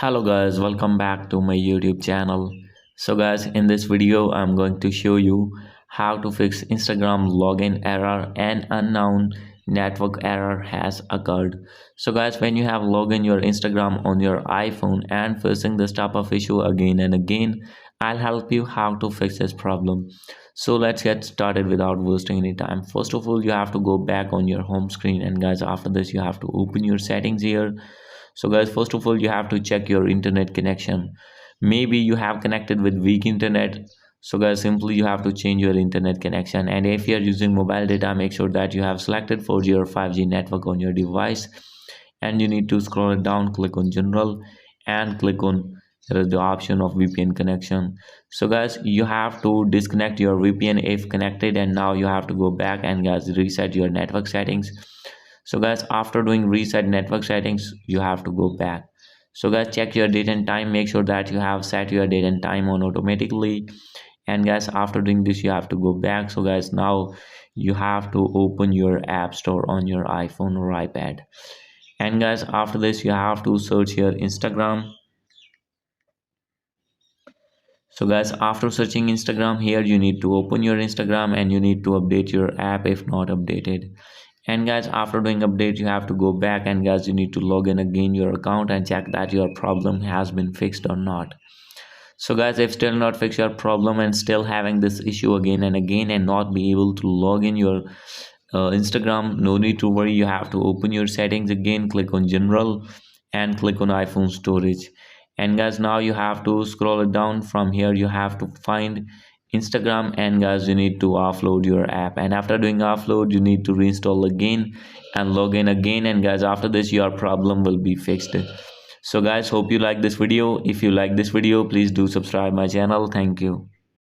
Hello guys, welcome back to my YouTube channel. So guys, in this video I'm going to show you how to fix Instagram login error and unknown network error has occurred. So guys, when you have login your Instagram on your iPhone and facing this type of issue again and again, I'll help you how to fix this problem. So let's get started without wasting any time. First of all, you have to go back on your home screen, and guys, after this you have to open your settings here. So guys, first of all you have to check your internet connection. Maybe you have connected with weak internet. So guys, simply you have to change your internet connection, and if you are using mobile data, make sure that you have selected 4G or 5G network on your device, and you need to scroll it down, click on general, and click on the option of VPN connection. So guys, you have to disconnect your VPN if connected, and now you have to go back and guys reset your network settings. So guys, after doing reset network settings, you have to go back. So guys, check your date and time, make sure that you have set your date and time on automatically. And guys, after doing this you have to go back. So guys, now you have to open your app store on your iPhone or iPad. And guys, after this you have to search your Instagram. So guys, after searching Instagram, here you need to open your Instagram and you need to update your app if not updated. And guys, after doing update you have to go back, and guys you need to log in again your account and check that your problem has been fixed or not. So guys, if still not fix your problem and still having this issue again and again and not be able to log in your Instagram, no need to worry. You have to open your settings again, click on general, and click on iPhone storage. And guys, now you have to scroll it down. From here you have to find Instagram, and guys you need to offload your app, and after doing offload you need to reinstall again and log in again. And guys, after this your problem will be fixed. So guys, hope you like this video. If you like this video, please do subscribe my channel. Thank you.